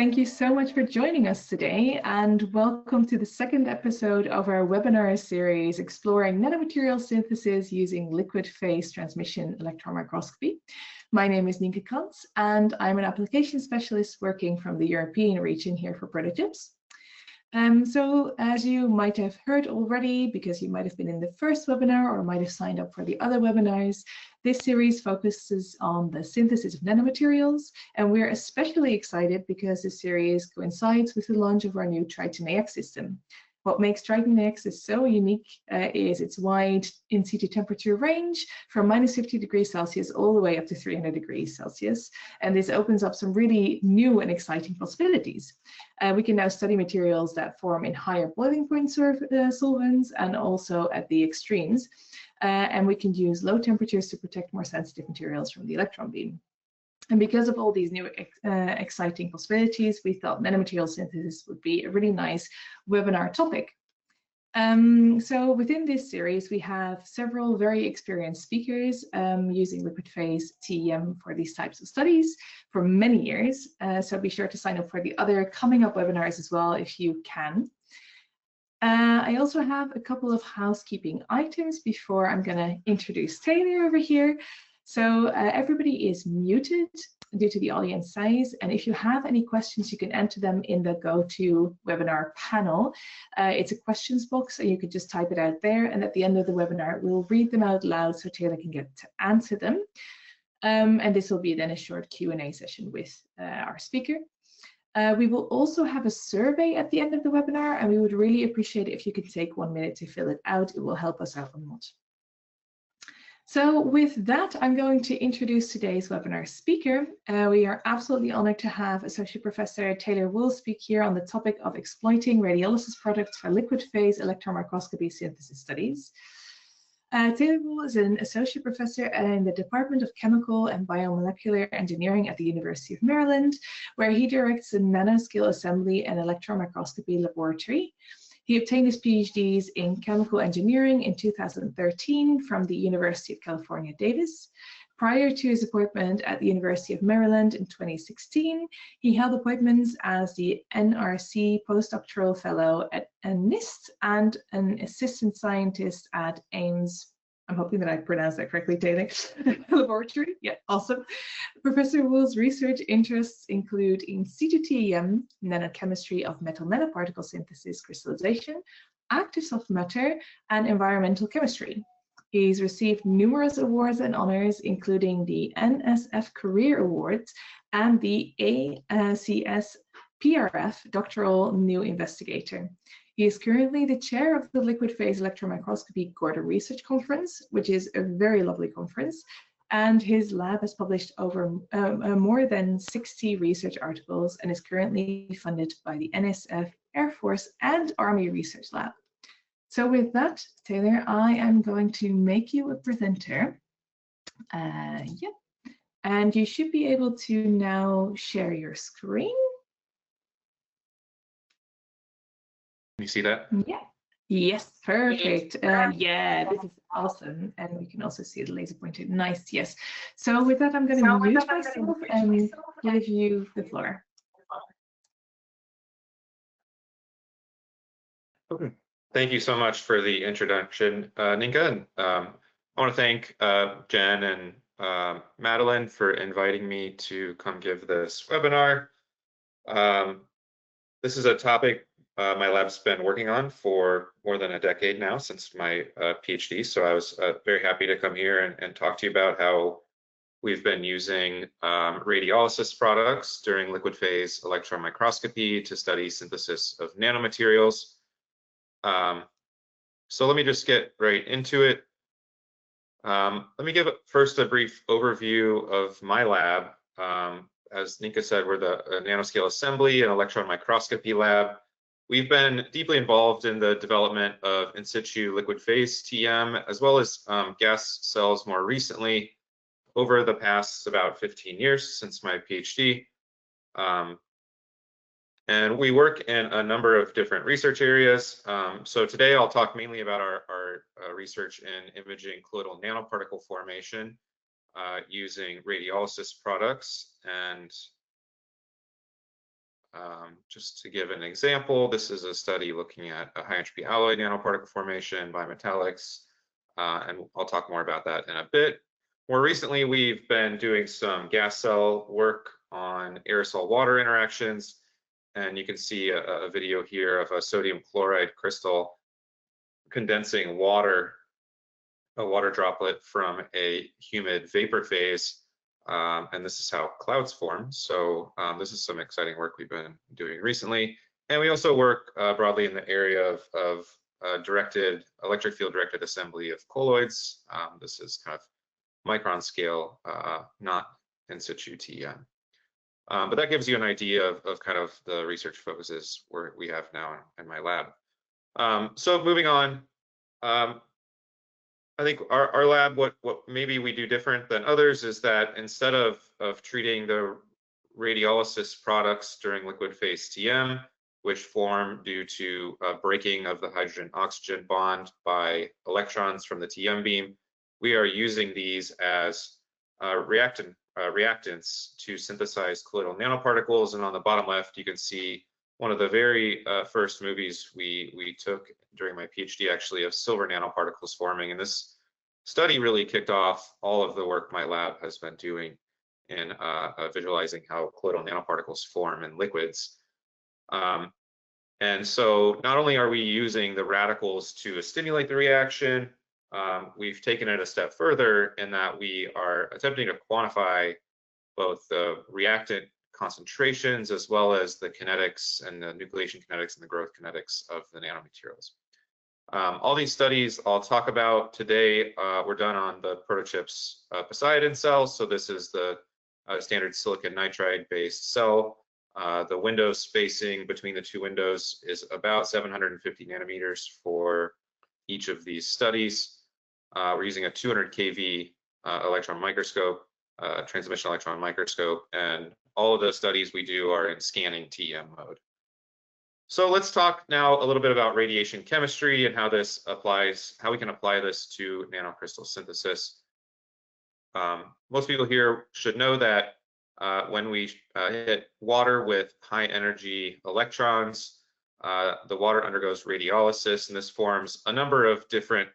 Thank you so much for joining us today, and welcome to the second episode of our webinar series exploring nanomaterial synthesis using liquid phase transmission electron microscopy. My name is Nienke Kans, and I'm an application specialist working from the European region here for prototypes. So as you might have heard already, because you might have been in the first webinar or might have signed up for the other webinars, this series focuses on the synthesis of nanomaterials, and we're especially excited because this series coincides with the launch of our new Triton AX system. What makes Triton AX so unique is its wide in situ temperature range from -50 degrees Celsius all the way up to 300 degrees Celsius. And this opens up some really new and exciting possibilities. We can now study materials that form in higher boiling point solvents and also at the extremes. And we can use low temperatures to protect more sensitive materials from the electron beam. And because of all these new exciting possibilities, we thought nanomaterial synthesis would be a really nice webinar topic. So within this series, we have several very experienced speakers using liquid phase TEM for these types of studies for many years. So be sure to sign up for the other coming up webinars as well if you can. I also have a couple of housekeeping items before I'm going to introduce Taylor over here. So everybody is muted due to the audience size, and if you have any questions, you can enter them in the GoToWebinar panel. It's a questions box, so you could just type it out there, and at the end of the webinar, we'll read them out loud so Taylor can get to answer them. And this will be then a short Q&A session with our speaker. We will also have a survey at the end of the webinar, and we would really appreciate it if you could take 1 minute to fill it out. It will help us out a lot. So with that, I'm going to introduce today's webinar speaker. We are absolutely honored to have Associate Professor Taylor Woehl speak here on the topic of exploiting radiolysis products for liquid phase electron microscopy synthesis studies. Taylor Woehl is an Associate Professor in the Department of Chemical and Biomolecular Engineering at the University of Maryland, where he directs the nanoscale assembly and electron microscopy laboratory. He obtained his PhDs in chemical engineering in 2013 from the University of California, Davis. Prior to his appointment at the University of Maryland in 2016, he held appointments as the NRC postdoctoral fellow at NIST and an assistant scientist at Ames. I'm hoping that I pronounced that correctly, Taylor. Laboratory, yeah, awesome. Professor Woehl's research interests include in situ TEM, nanochemistry of metal nanoparticle synthesis crystallization, active soft matter, and environmental chemistry. He's received numerous awards and honors, including the NSF Career Awards and the ACS PRF Doctoral New Investigator. He is currently the chair of the Liquid Phase Electron Microscopy Gorda Research Conference, which is a very lovely conference, and his lab has published over more than 60 research articles and is currently funded by the NSF, Air Force, and Army Research Lab. So with that, Taylor, I am going to make you a presenter. Yep, and you should be able to now share your screen. Can you see that? Yeah. Yes, perfect. Yeah, this is awesome. And we can also see the laser pointer. Nice, yes. So with that, I'm going to mute myself and give you the floor. Okay. Thank you so much for the introduction, Nienke. And I want to thank Jen and Madeline for inviting me to come give this webinar. This is a topic my lab's been working on for more than a decade now, since my PhD. So I was very happy to come here and talk to you about how we've been using radiolysis products during liquid phase electron microscopy to study synthesis of nanomaterials. So let me just get right into it. Let me give first a brief overview of my lab. As Nienke said, we're the nanoscale assembly and electron microscopy lab. We've been deeply involved in the development of in situ liquid phase TEM, as well as gas cells more recently over the past about 15 years since my PhD. And we work in a number of different research areas. So today I'll talk mainly about our research in imaging colloidal nanoparticle formation using radiolysis products. And Just to give an example, this is a study looking at a high entropy alloy nanoparticle formation, bimetallics, and I'll talk more about that in a bit. More recently, we've been doing some gas cell work on aerosol water interactions, and you can see a video here of a sodium chloride crystal condensing water, a water droplet from a humid vapor phase. And this is how clouds form. So this is some exciting work we've been doing recently. And we also work broadly in the area of directed electric field directed assembly of colloids. This is kind of micron scale, not in situ TEM. But that gives you an idea of kind of the research focuses we have now in my lab. So moving on, I think our lab, what maybe we do different than others is that instead of treating the radiolysis products during liquid phase TM, which form due to breaking of the hydrogen-oxygen bond by electrons from the TM beam, we are using these as reactants to synthesize colloidal nanoparticles. And on the bottom left, you can see one of the very first movies we took during my PhD, actually, of silver nanoparticles forming. And this study really kicked off all of the work my lab has been doing in visualizing how colloidal nanoparticles form in liquids. And so not only are we using the radicals to stimulate the reaction, we've taken it a step further in that we are attempting to quantify both the reactant concentrations as well as the kinetics and the nucleation kinetics and the growth kinetics of the nanomaterials. All these studies I'll talk about today were done on the protochips Poseidon cells. So this is the standard silicon nitride based cell. The window spacing between the two windows is about 750 nanometers for each of these studies. We're using a 200 kV electron microscope, transmission electron microscope, and all of the studies we do are in scanning TEM mode. So let's talk now a little bit about radiation chemistry and how this applies, how we can apply this to nanocrystal synthesis. Most people here should know that when we hit water with high energy electrons, the water undergoes radiolysis, and this forms a number of different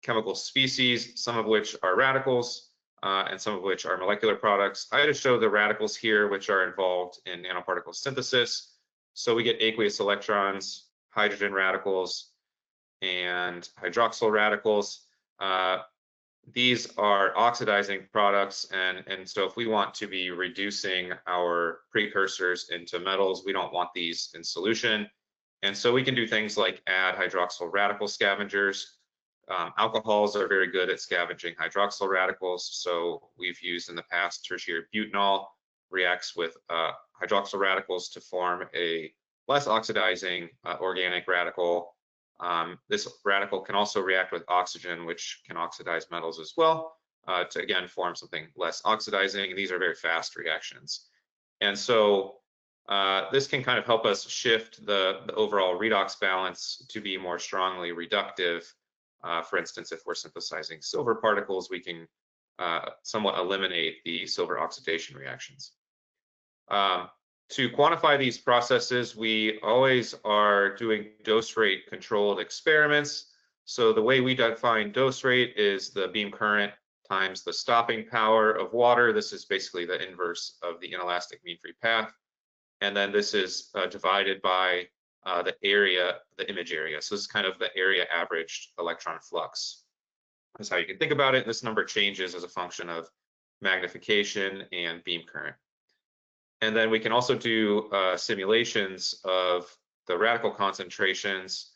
chemical species, some of which are radicals and some of which are molecular products. I just show the radicals here, which are involved in nanoparticle synthesis. So we get aqueous electrons, hydrogen radicals, and hydroxyl radicals. These are oxidizing products, and so if we want to be reducing our precursors into metals, we don't want these in solution. And so we can do things like add hydroxyl radical scavengers. Alcohols are very good at scavenging hydroxyl radicals, so we've used in the past tertiary butanol reacts with hydroxyl radicals to form a less oxidizing organic radical. This radical can also react with oxygen, which can oxidize metals as well, to again form something less oxidizing. These are very fast reactions. And so this can kind of help us shift the overall redox balance to be more strongly reductive. For instance, if we're synthesizing silver particles, we can somewhat eliminate the silver oxidation reactions. To quantify these processes, we always are doing dose rate controlled experiments. So the way we define dose rate is the beam current times the stopping power of water. This is basically the inverse of the inelastic mean free path. And then this is divided by the area, the image area. So this is kind of the area averaged electron flux. That's how you can think about it. This number changes as a function of magnification and beam current. And then we can also do simulations of the radical concentrations.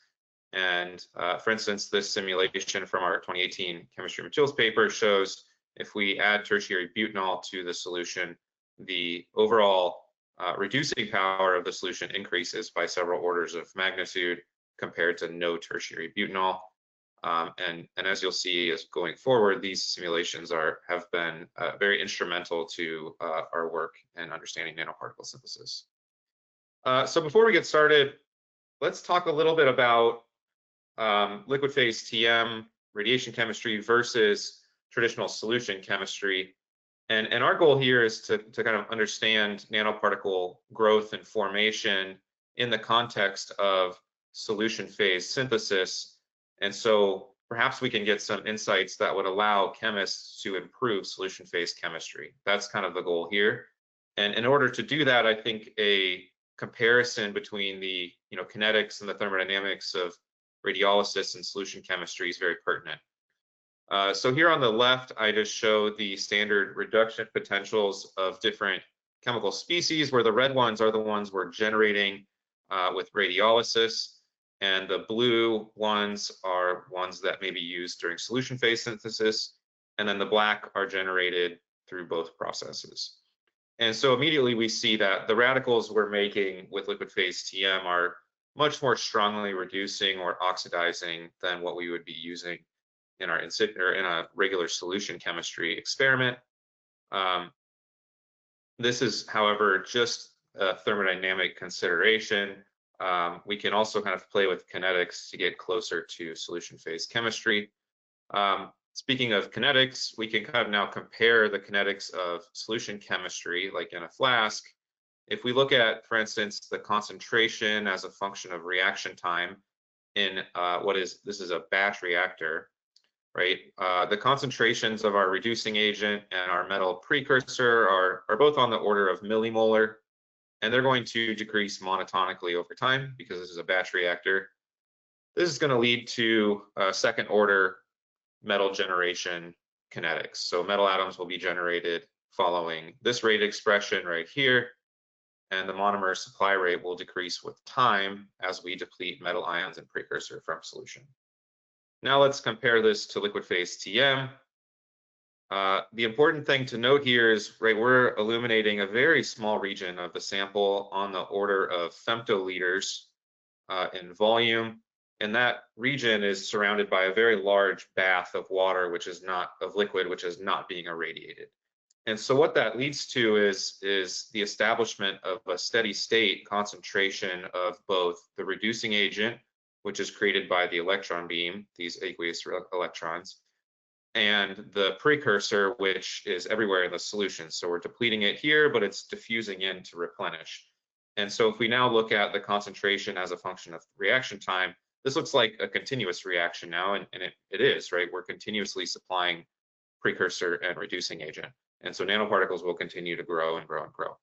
And for instance, this simulation from our 2018 chemistry materials paper shows if we add tertiary butanol to the solution, the overall reducing power of the solution increases by several orders of magnitude compared to no tertiary butanol. And as you'll see as going forward, these simulations have been very instrumental to our work in understanding nanoparticle synthesis. So before we get started, let's talk a little bit about liquid phase TM, radiation chemistry versus traditional solution chemistry. And our goal here is to kind of understand nanoparticle growth and formation in the context of solution phase synthesis. And so perhaps we can get some insights that would allow chemists to improve solution phase chemistry. That's kind of the goal here. And in order to do that, I think a comparison between the kinetics and the thermodynamics of radiolysis and solution chemistry is very pertinent. So here on the left, I just show the standard reduction potentials of different chemical species, where the red ones are the ones we're generating with radiolysis, and the blue ones are ones that may be used during solution phase synthesis, and then the black are generated through both processes. And so immediately we see that the radicals we're making with liquid phase TM are much more strongly reducing or oxidizing than what we would be using in our in a regular solution chemistry experiment. This is, however, just a thermodynamic consideration. We can also kind of play with kinetics to get closer to solution phase chemistry. Speaking of kinetics, we can kind of now compare the kinetics of solution chemistry, like in a flask. If we look at, for instance, the concentration as a function of reaction time in this is a batch reactor, right? The concentrations of our reducing agent and our metal precursor are both on the order of millimolar, and they're going to decrease monotonically over time because this is a batch reactor. This is going to lead to second order metal generation kinetics. So metal atoms will be generated following this rate expression right here, and the monomer supply rate will decrease with time as we deplete metal ions and precursor from solution. Now let's compare this to liquid phase TM. The important thing to note here is, right, we're illuminating a very small region of the sample on the order of femtoliters in volume, and that region is surrounded by a very large bath of water, which is not of liquid, which is not being irradiated. And so what that leads to is the establishment of a steady state concentration of both the reducing agent, which is created by the electron beam, these aqueous electrons, and the precursor, which is everywhere in the solution. So we're depleting it here, but it's diffusing in to replenish. And so if we now look at the concentration as a function of reaction time, this looks like a continuous reaction now, and it is, right? We're continuously supplying precursor and reducing agent. And so nanoparticles will continue to grow and grow and grow.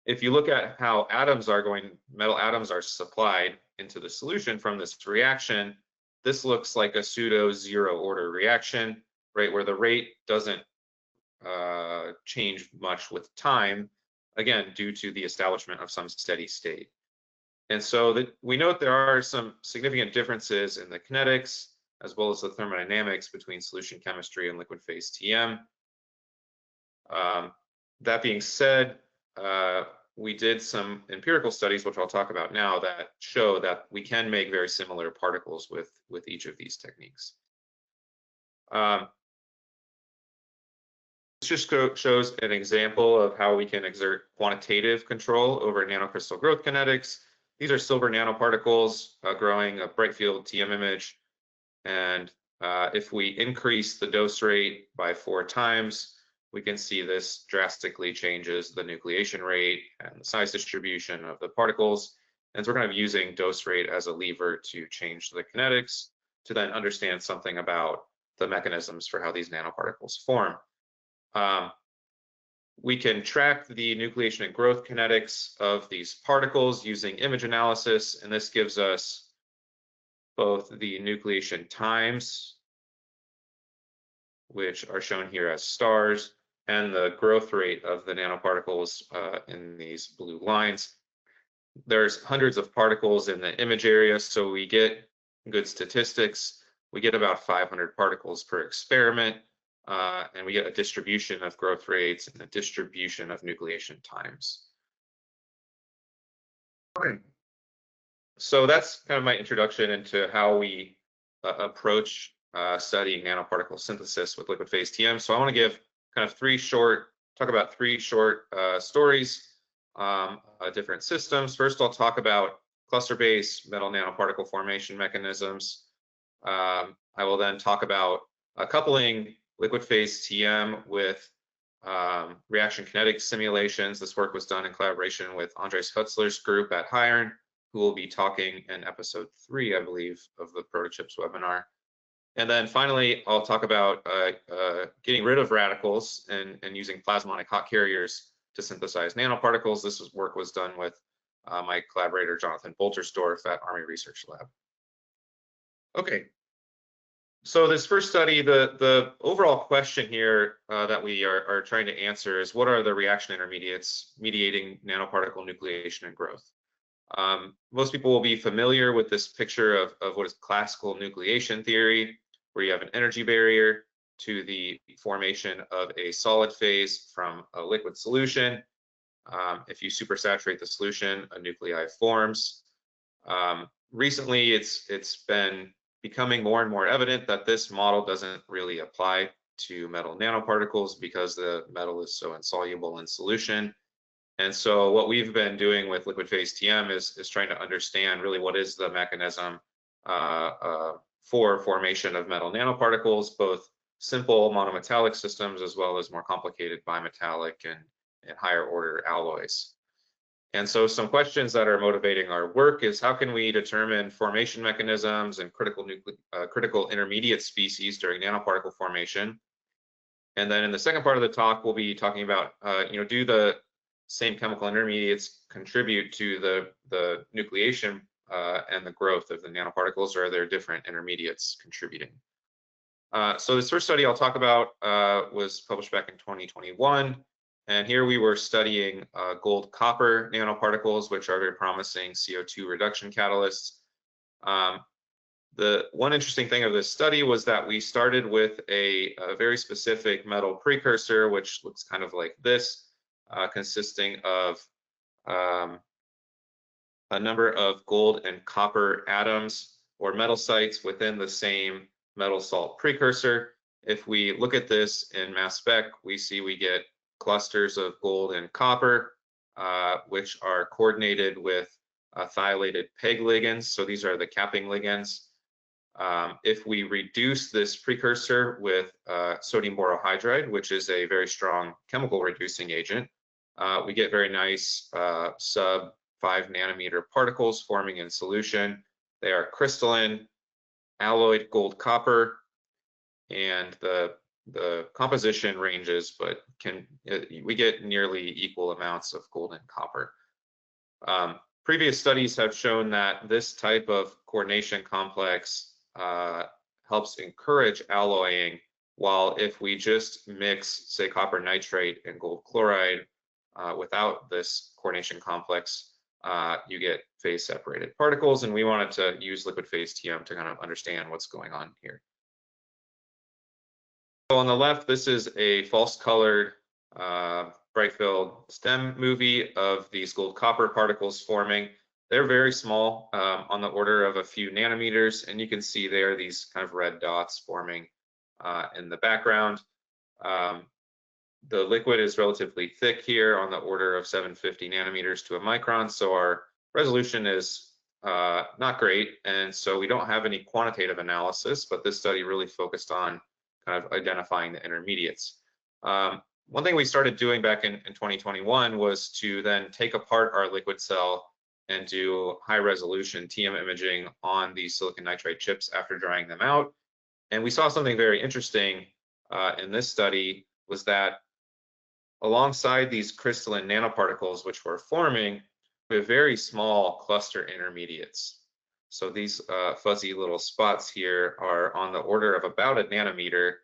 If you look at how metal atoms are supplied into the solution from this reaction, this looks like a pseudo zero order reaction, right, where the rate doesn't change much with time, again, due to the establishment of some steady state. And so we note there are some significant differences in the kinetics as well as the thermodynamics between solution chemistry and liquid phase TM. That being said, we did some empirical studies, which I'll talk about now, that show that we can make very similar particles with each of these techniques. This just shows an example of how we can exert quantitative control over nanocrystal growth kinetics. These are silver nanoparticles growing a bright field TM image. And if we increase the dose rate by 4 times, we can see this drastically changes the nucleation rate and the size distribution of the particles. And so we're kind of using dose rate as a lever to change the kinetics to then understand something about the mechanisms for how these nanoparticles form. We can track the nucleation and growth kinetics of these particles using image analysis, and this gives us both the nucleation times, which are shown here as stars, and the growth rate of the nanoparticles in these blue lines. There's hundreds of particles in the image area, so we get good statistics. We get about 500 particles per experiment, and we get a distribution of growth rates and a distribution of nucleation times. Okay. So that's kind of my introduction into how we approach studying nanoparticle synthesis with liquid phase TM. So I want to give kind of talk about three short stories, different systems. First, I'll talk about cluster-based metal nanoparticle formation mechanisms. I will then talk about coupling liquid phase TM with reaction kinetic simulations. This work was done in collaboration with Andres Hutzler's group at HIRN, who will be talking in episode 3, I believe, of the Protochips webinar. And then finally, I'll talk about getting rid of radicals and using plasmonic hot carriers to synthesize nanoparticles. Work was done with my collaborator, Jonathan Boltersdorf at Army Research Lab. Okay, so this first study, the overall question here that we are trying to answer is, what are the reaction intermediates mediating nanoparticle nucleation and growth? Most people will be familiar with this picture of what is classical nucleation theory, where you have an energy barrier to the formation of a solid phase from a liquid solution. If you supersaturate the solution, a nuclei forms. Recently, it's been becoming more and more evident that this model doesn't really apply to metal nanoparticles because the metal is so insoluble in solution. And so what we've been doing with liquid phase TM is trying to understand really what is the mechanism for formation of metal nanoparticles, both simple monometallic systems as well as more complicated bimetallic and higher order alloys. And so some questions that are motivating our work is, how can we determine formation mechanisms and critical intermediate species during nanoparticle formation? And then in the second part of the talk, we'll be talking about, do the same chemical intermediates contribute to the nucleation and the growth of the nanoparticles, or are there different intermediates contributing? So this first study I'll talk about was published back in 2021. And here we were studying gold copper nanoparticles, which are very promising CO2 reduction catalysts. The one interesting thing of this study was that we started with a very specific metal precursor, which looks kind of like this, consisting of a number of gold and copper atoms or metal sites within the same metal salt precursor. If we look at this in mass spec, we see we get clusters of gold and copper, which are coordinated with thiolated PEG ligands. So these are the capping ligands. If we reduce this precursor with sodium borohydride, which is a very strong chemical reducing agent, we get very nice sub 5 nanometer particles forming in solution. They are crystalline, alloyed gold copper, and the composition ranges, but we get nearly equal amounts of gold and copper. Previous studies have shown that this type of coordination complex helps encourage alloying, while if we just mix, say, copper nitrate and gold chloride without this coordination complex, you get phase separated particles, and we wanted to use liquid phase TM to kind of understand what's going on here. So on the left, this is a false colored bright field STEM movie of these gold copper particles forming. They're very small, on the order of a few nanometers, and you can see there these kind of red dots forming in the background. The liquid is relatively thick here, on the order of 750 nanometers to a micron, so our resolution is not great, and so we don't have any quantitative analysis, but this study really focused on kind of identifying the intermediates. One thing we started doing back in 2021 was to then take apart our liquid cell and do high resolution TM imaging on these silicon nitride chips after drying them out. And we saw something very interesting in this study, was that alongside these crystalline nanoparticles which were forming, we have very small cluster intermediates. So these fuzzy little spots here are on the order of about a nanometer.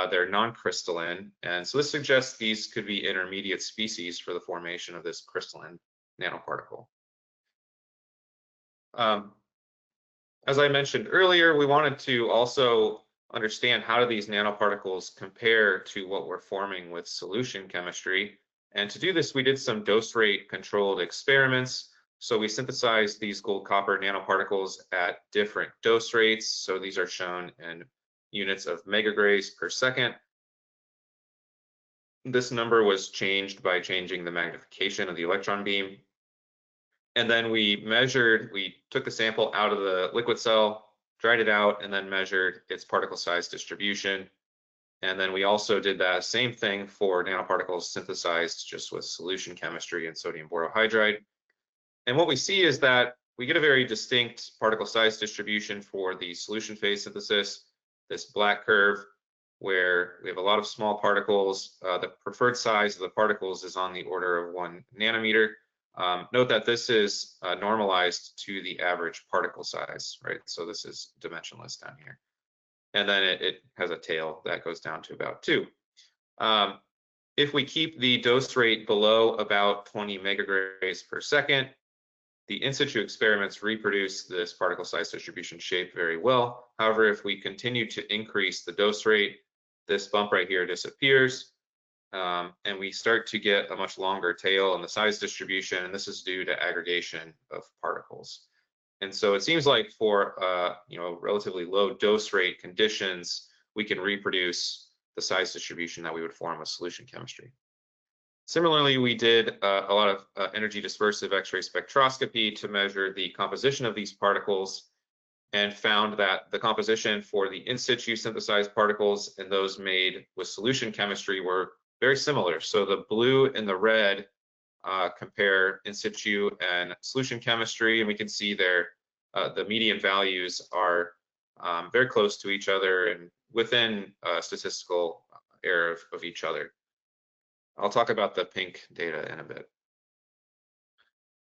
They're non-crystalline, and so this suggests these could be intermediate species for the formation of this crystalline nanoparticle. As I mentioned earlier, we wanted to also understand how do these nanoparticles compare to what we're forming with solution chemistry. And to do this, we did some dose rate controlled experiments. So we synthesized these gold copper nanoparticles at different dose rates. So these are shown in units of megagrays per second. This number was changed by changing the magnification of the electron beam. And then we took the sample out of the liquid cell, dried it out, and then measured its particle size distribution. And then we also did that same thing for nanoparticles synthesized just with solution chemistry and sodium borohydride. And what we see is that we get a very distinct particle size distribution for the solution phase synthesis, this black curve, where we have a lot of small particles. The preferred size of the particles is on the order of 1 nanometer. Note that this is normalized to the average particle size, right? So this is dimensionless down here. And then it has a tail that goes down to about 2. If we keep the dose rate below about 20 megagrays per second, the in situ experiments reproduce this particle size distribution shape very well. However, if we continue to increase the dose rate, this bump right here disappears, and we start to get a much longer tail in the size distribution, and this is due to aggregation of particles. And so it seems like for relatively low dose rate conditions, we can reproduce the size distribution that we would form with solution chemistry. Similarly, we did a lot of energy dispersive X-ray spectroscopy to measure the composition of these particles, and found that the composition for the in situ synthesized particles and those made with solution chemistry were very similar. So the blue and the red compare in situ and solution chemistry, and we can see there the median values are very close to each other and within statistical error of each other. I'll talk about the pink data in a bit.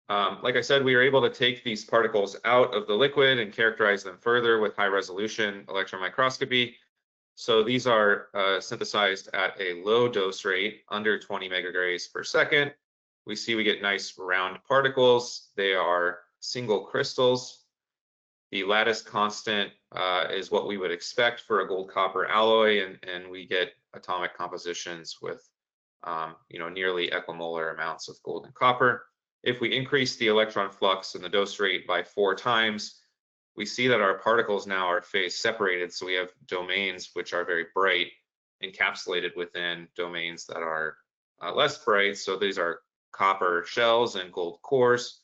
Like I said, we were able to take these particles out of the liquid and characterize them further with high resolution electron microscopy. So these are synthesized at a low dose rate, under 20 megagrays per second. We see we get nice round particles. They are single crystals. The lattice constant is what we would expect for a gold copper alloy, and we get atomic compositions with nearly equimolar amounts of gold and copper. If we increase the electron flux and the dose rate by 4 times, we see that our particles now are phase separated. So we have domains which are very bright encapsulated within domains that are less bright. So these are copper shells and gold cores.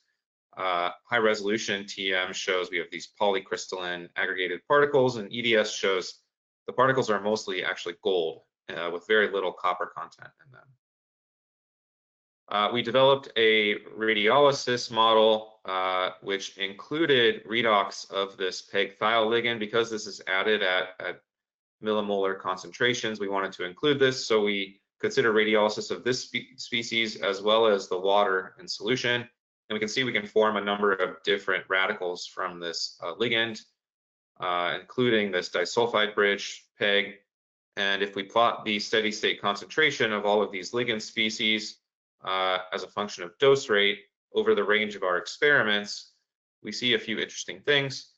High resolution TM shows we have these polycrystalline aggregated particles, and EDS shows the particles are mostly actually gold with very little copper content in them. We developed a radiolysis model which included redox of this PEG thiol ligand. Because this is added at millimolar concentrations, we wanted to include this, so we consider radiolysis of this species as well as the water in solution, and we can see we can form a number of different radicals from this ligand, including this disulfide bridge PEG. And if we plot the steady state concentration of all of these ligand species as a function of dose rate over the range of our experiments, we see a few interesting things.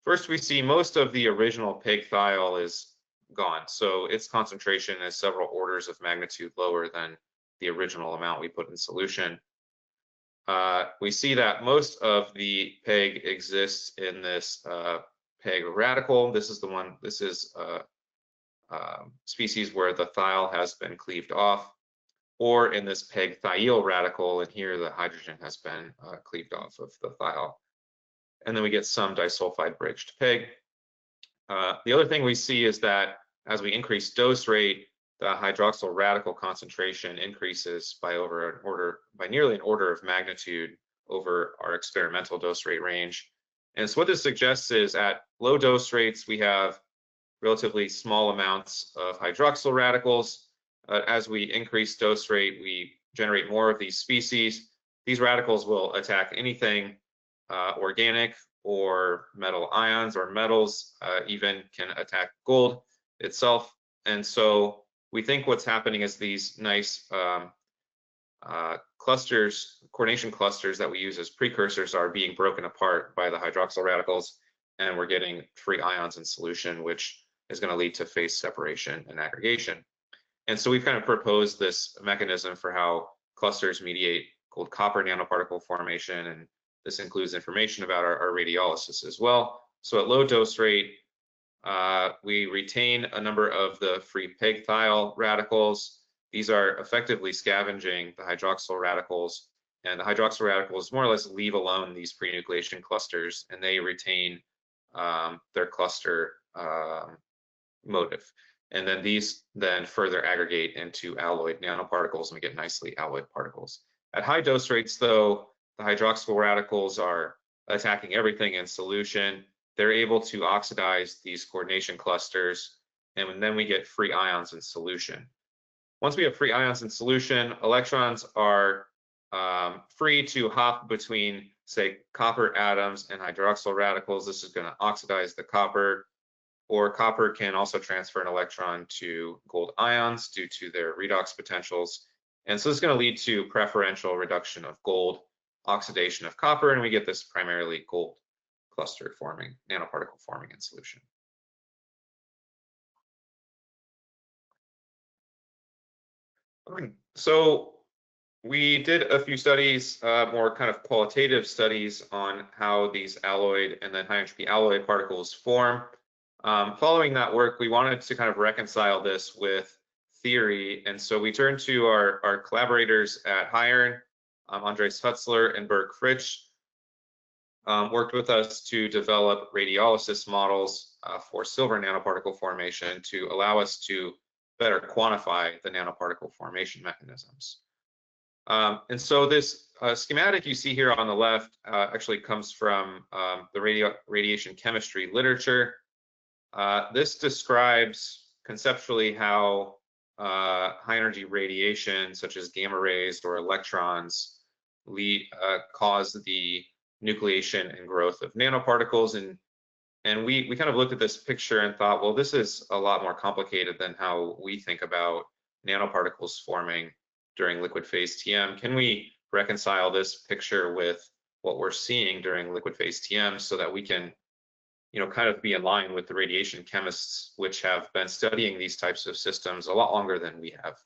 First, we see most of the original PEG thiol is gone, so its concentration is several orders of magnitude lower than the original amount we put in solution. We see that most of the PEG exists in this PEG radical. This is the one, this is species where the thiol has been cleaved off, or in this PEG thiol radical, and here the hydrogen has been cleaved off of the thiol. And then we get some disulfide bridged PEG. The other thing we see is that as we increase dose rate, the hydroxyl radical concentration increases by nearly an order of magnitude over our experimental dose rate range. And so what this suggests is at low dose rates, we have relatively small amounts of hydroxyl radicals. As we increase dose rate, we generate more of these species. These radicals will attack anything organic or metal ions or metals, even can attack gold itself. And so we think what's happening is these nice clusters, coordination clusters that we use as precursors are being broken apart by the hydroxyl radicals, and we're getting free ions in solution, which is going to lead to phase separation and aggregation. And so we've kind of proposed this mechanism for how clusters mediate gold copper nanoparticle formation, and this includes information about our radiolysis as well. So at low dose rate, we retain a number of the free PEG thiol radicals. These are effectively scavenging the hydroxyl radicals, and the hydroxyl radicals more or less leave alone these prenucleation clusters, and they retain their cluster motive. And then these then further aggregate into alloyed nanoparticles, and we get nicely alloyed particles. At high dose rates, though, the hydroxyl radicals are attacking everything in solution. They're able to oxidize these coordination clusters, and then we get free ions in solution. Once we have free ions in solution, electrons are free to hop between, say, copper atoms and hydroxyl radicals. This is going to oxidize the copper, or copper can also transfer an electron to gold ions due to their redox potentials. And so this is going to lead to preferential reduction of gold, oxidation of copper, and we get this primarily gold cluster forming, nanoparticle forming in solution. So we did a few studies, more kind of qualitative studies on how these alloyed and then high entropy alloyed particles form. Following that work, we wanted to kind of reconcile this with theory. And so we turned to our collaborators at HiIron, Andres Hutzler and Berg Fritsch, worked with us to develop radiolysis models for silver nanoparticle formation to allow us to better quantify the nanoparticle formation mechanisms. And so this schematic you see here on the left actually comes from the radiation chemistry literature. This describes conceptually how high energy radiation, such as gamma rays or electrons, cause the nucleation and growth of nanoparticles. And we kind of looked at this picture and thought, well, this is a lot more complicated than how we think about nanoparticles forming during liquid phase TM. Can we reconcile this picture with what we're seeing during liquid phase TM so that we can, you know, kind of be in line with the radiation chemists, which have been studying these types of systems a lot longer than we have.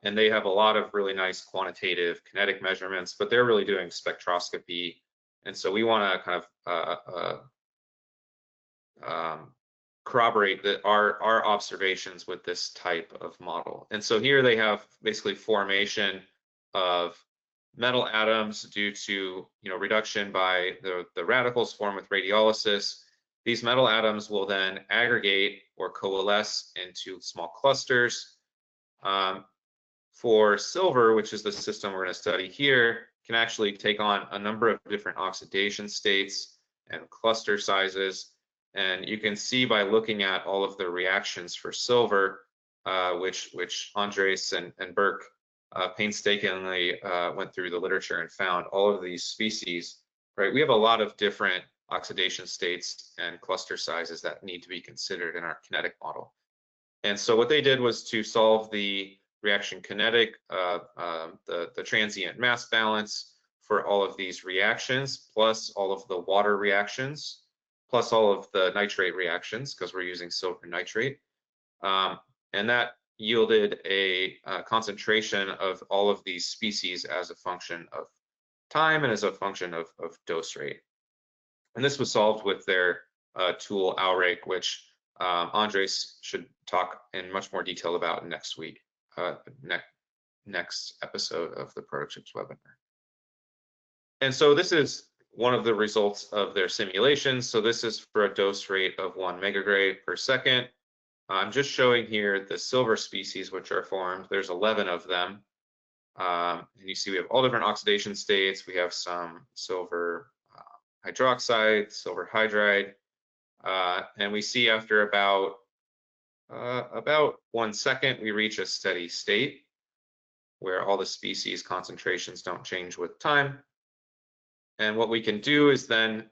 And they have a lot of really nice quantitative kinetic measurements, but they're really doing spectroscopy. And so we want to kind of corroborate that our observations with this type of model. And so here they have basically formation of metal atoms due to, you know, reduction by the radicals formed with radiolysis. These metal atoms will then aggregate or coalesce into small clusters. For silver, which is the system we're going to study here, can actually take on a number of different oxidation states and cluster sizes. And you can see by looking at all of the reactions for silver, which Andres and Burke painstakingly went through the literature and found all of these species, right? We have a lot of different oxidation states and cluster sizes that need to be considered in our kinetic model. And so what they did was to solve the reaction kinetic, the transient mass balance for all of these reactions, plus all of the water reactions, plus all of the nitrate reactions, because we're using silver nitrate. And that yielded a concentration of all of these species as a function of time and as a function of dose rate. And this was solved with their tool Alrake, which Andres should talk in much more detail about next week, next episode of the Prototypes webinar. And so this is one of the results of their simulations. So this is for a dose rate of 1 megagray per second. I'm just showing here the silver species which are formed. There's 11 of them. And you see we have all different oxidation states. We have some silver hydroxide, silver hydride, and we see after about 1 second, we reach a steady state where all the species concentrations don't change with time. And what we can do is then,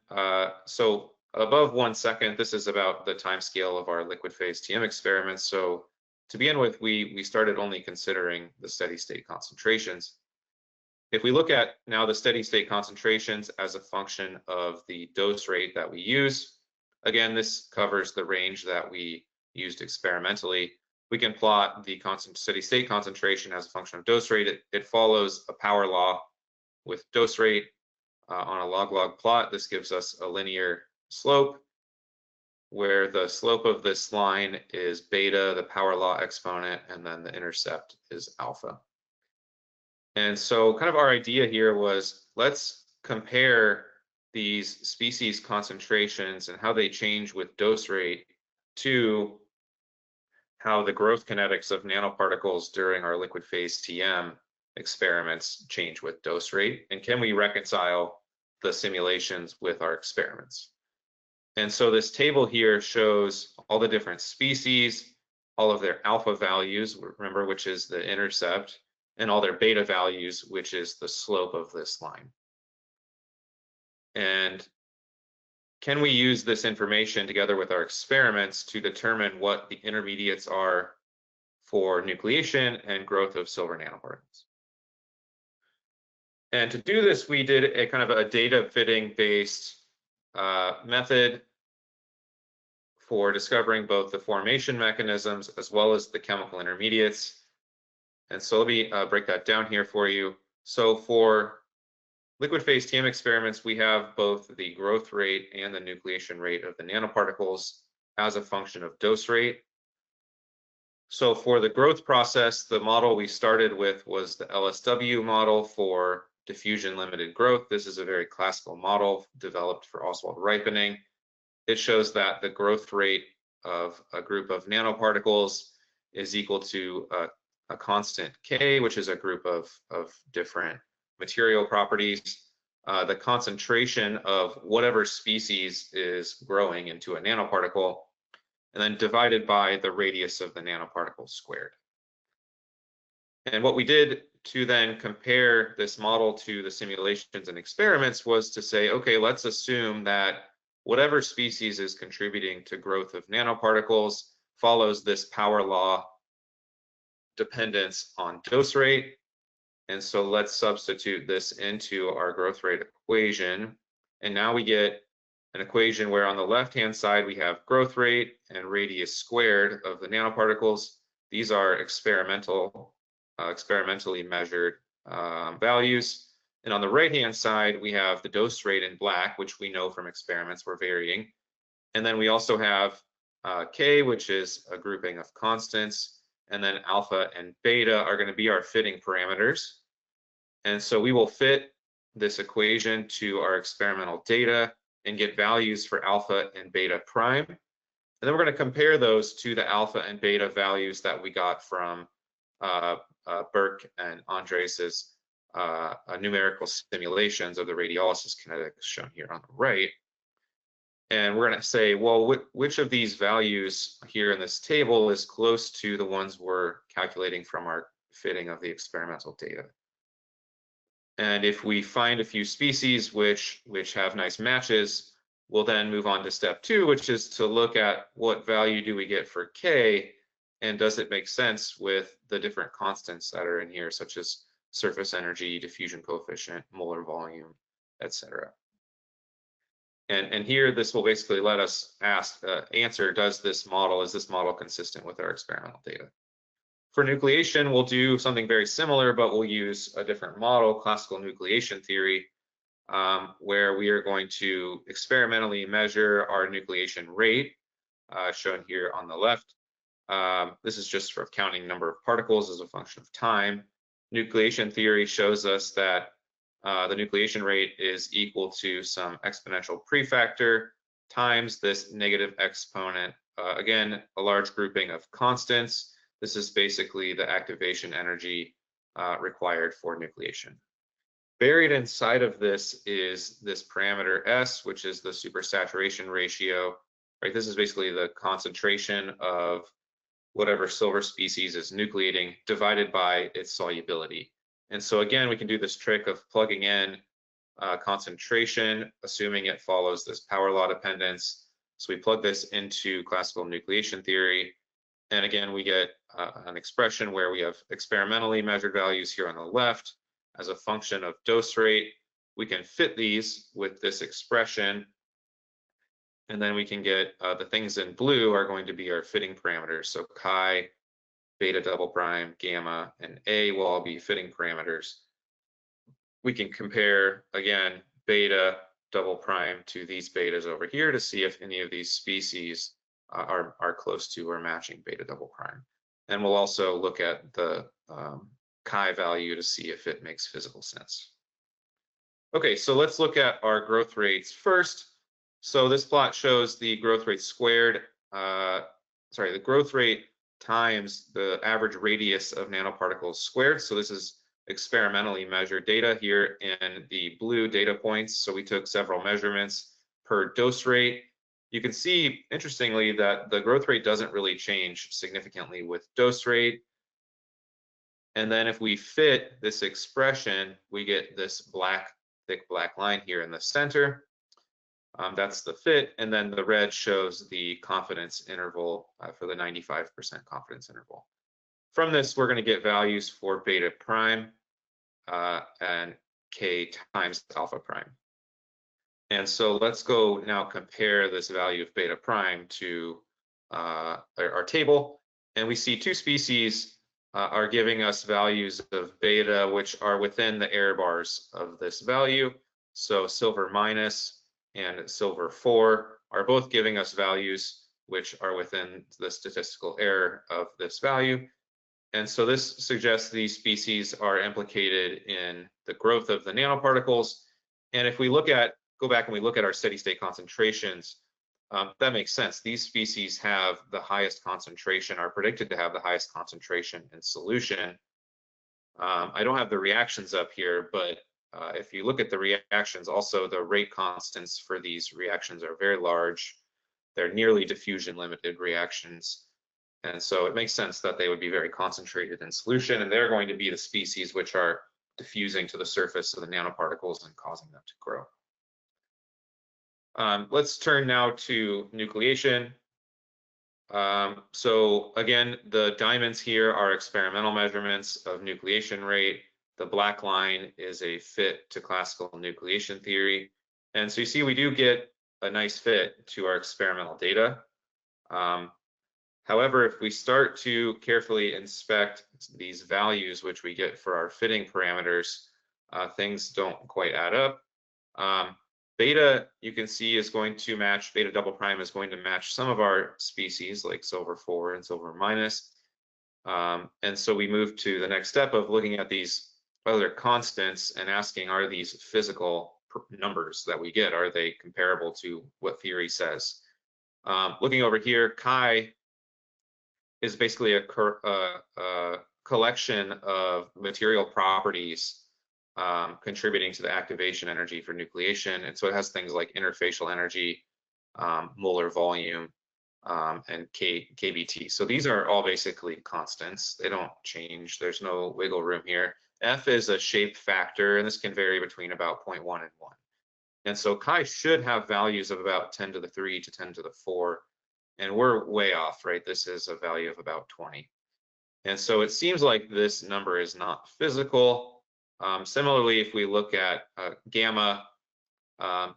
so above 1 second, this is about the time scale of our liquid phase TM experiments. So to begin with, we started only considering the steady state concentrations. If we look at now the steady state concentrations as a function of the dose rate that we use, again, this covers the range that we used experimentally. We can plot the steady state concentration as a function of dose rate. It follows a power law with dose rate on a log-log plot. This gives us a linear slope where the slope of this line is beta, the power law exponent, and then the intercept is alpha. And so kind of our idea here was, let's compare these species concentrations and how they change with dose rate to how the growth kinetics of nanoparticles during our liquid phase TM experiments change with dose rate, and can we reconcile the simulations with our experiments. And so this table here shows all the different species, all of their alpha values, remember, which is the intercept, and all their beta values, which is the slope of this line. And can we use this information together with our experiments to determine what the intermediates are for nucleation and growth of silver nanoparticles? And to do this, we did a kind of a data fitting based method for discovering both the formation mechanisms as well as the chemical intermediates. And so let me break that down here for you. So for liquid phase TM experiments, we have both the growth rate and the nucleation rate of the nanoparticles as a function of dose rate. So for the growth process, the model we started with was the LSW model for diffusion limited growth. This is a very classical model developed for Oswald ripening. It shows that the growth rate of a group of nanoparticles is equal to a constant K, which is a group of different material properties. The concentration of whatever species is growing into a nanoparticle, and then divided by the radius of the nanoparticle squared. And what we did to then compare this model to the simulations and experiments was to say, okay, let's assume that whatever species is contributing to growth of nanoparticles follows this power law dependence on dose rate. And so let's substitute this into our growth rate equation. And now we get an equation where on the left-hand side, we have growth rate and radius squared of the nanoparticles. These are experimentally measured values. And on the right-hand side, we have the dose rate in black, which we know from experiments were varying. And then we also have K, which is a grouping of constants. And then alpha and beta are going to be our fitting parameters. And so we will fit this equation to our experimental data and get values for alpha and beta prime. And then we're going to compare those to the alpha and beta values that we got from Burke and Andres's numerical simulations of the radiolysis kinetics shown here on the right. And we're going to say, well, which of these values here in this table is close to the ones we're calculating from our fitting of the experimental data? And if we find a few species which have nice matches, we'll then move on to step 2, which is to look at what value do we get for K, and does it make sense with the different constants that are in here, such as surface energy, diffusion coefficient, molar volume, etc. And here, this will basically let us answer, is this model consistent with our experimental data? For nucleation, we'll do something very similar, but we'll use a different model, classical nucleation theory, where we are going to experimentally measure our nucleation rate, shown here on the left. This is just for counting number of particles as a function of time. Nucleation theory shows us that the nucleation rate is equal to some exponential prefactor times this negative exponent. Again, a large grouping of constants. This is basically the activation energy required for nucleation. Buried inside of this is this parameter S, which is the supersaturation ratio. Right, this is basically the concentration of whatever silver species is nucleating divided by its solubility. And so again, we can do this trick of plugging in concentration, assuming it follows this power law dependence. So we plug this into classical nucleation theory. And again, we get an expression where we have experimentally measured values here on the left as a function of dose rate. We can fit these with this expression. And then we can get the things in blue are going to be our fitting parameters. So chi, beta double prime, gamma, and A will all be fitting parameters. We can compare, again, beta double prime to these betas over here to see if any of these species are close to or matching beta double prime. And we'll also look at the chi value to see if it makes physical sense. Okay, so let's look at our growth rates first. So this plot shows the growth rate squared, the growth rate times the average radius of nanoparticles squared. So this is experimentally measured data here in the blue data points. So we took several measurements per dose rate. You can see, interestingly, that the growth rate doesn't really change significantly with dose rate. And then if we fit this expression, we get this black, thick black line here in the center. That's the fit, and then the red shows the confidence interval for the 95% confidence interval. From this, we're going to get values for beta prime and k times alpha prime. And so let's go now compare this value of beta prime to our table, and we see two species are giving us values of beta which are within the error bars of this value. So silver minus and silver 4 are both giving us values which are within the statistical error of this value. And so this suggests these species are implicated in the growth of the nanoparticles. And if we go back and we look at our steady state concentrations, that makes sense. These species have the highest concentration, are predicted to have the highest concentration in solution. I don't have the reactions up here, but if you look at the reactions, also the rate constants for these reactions are very large. They're nearly diffusion limited reactions. And so it makes sense that they would be very concentrated in solution, and they're going to be the species which are diffusing to the surface of the nanoparticles and causing them to grow. Let's turn now to nucleation. So again, the diamonds here are experimental measurements of nucleation rate. The black line is a fit to classical nucleation theory. And so you see we do get a nice fit to our experimental data. However, if we start to carefully inspect these values, which we get for our fitting parameters, things don't quite add up. Beta, you can see, is going to match, beta double prime is going to match some of our species like silver 4 and silver minus. And so we move to the next step of looking at these other constants and asking, are these physical numbers that we get, are they comparable to what theory says? Looking over here, chi is basically a collection of material properties contributing to the activation energy for nucleation. And so it has things like interfacial energy, molar volume, and kBt. So these are all basically constants. They don't change. There's no wiggle room here. F is a shape factor, and this can vary between about 0.1 and 1. And so chi should have values of about 10 to the 3 to 10 to the 4. And we're way off, right? This is a value of about 20. And so it seems like this number is not physical. Similarly, if we look at gamma,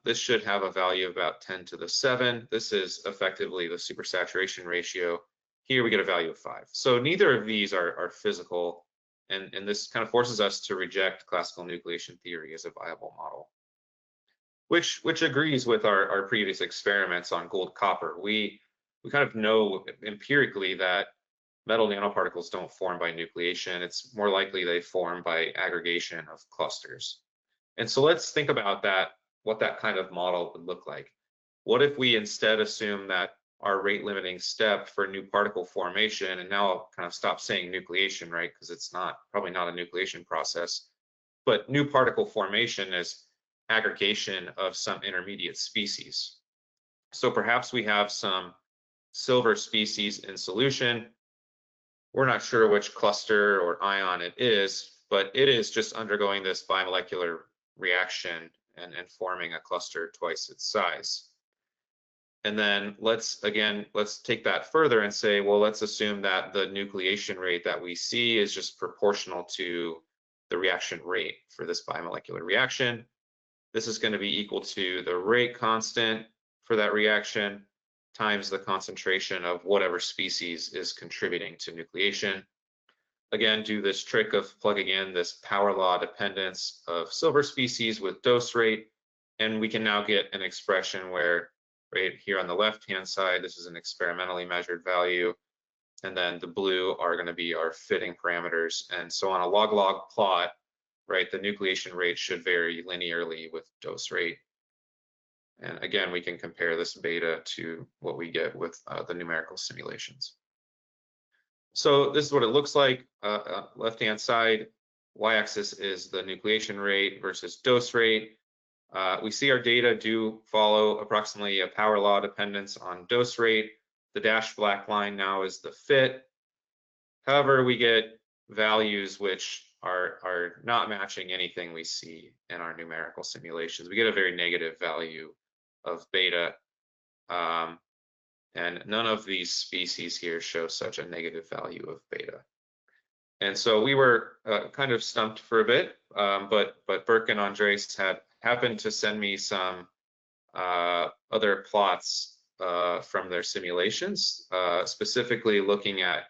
this should have a value of about 10 to the 7. This is effectively the supersaturation ratio. Here we get a value of 5. So neither of these are physical, and this kind of forces us to reject classical nucleation theory as a viable model, which agrees with our previous experiments on gold copper. We kind of know empirically that metal nanoparticles don't form by nucleation. It's more likely they form by aggregation of clusters. And so let's think about that, what that kind of model would look like. What if we instead assume that our rate limiting step for new particle formation, and now I'll kind of stop saying nucleation, right? Because it's probably not a nucleation process, but new particle formation is aggregation of some intermediate species. So perhaps we have some silver species in solution. We're not sure which cluster or ion it is, but it is just undergoing this bimolecular reaction and forming a cluster twice its size. And then let's take that further and say, well, let's assume that the nucleation rate that we see is just proportional to the reaction rate for this bimolecular reaction. This is going to be equal to the rate constant for that reaction times the concentration of whatever species is contributing to nucleation. Again, do this trick of plugging in this power law dependence of silver species with dose rate, and we can now get an expression where right here on the left-hand side, this is an experimentally measured value, and then the blue are going to be our fitting parameters. And so on a log-log plot, right, the nucleation rate should vary linearly with dose rate. And again, we can compare this beta to what we get with the numerical simulations. So this is what it looks like. Left-hand side, y-axis is the nucleation rate versus dose rate. We see our data do follow approximately a power law dependence on dose rate. The dashed black line now is the fit. However, we get values which are not matching anything we see in our numerical simulations. We get a very negative value of beta, and none of these species here show such a negative value of beta. And so we were kind of stumped for a bit, but Burke and Andres had happened to send me some other plots from their simulations, specifically looking at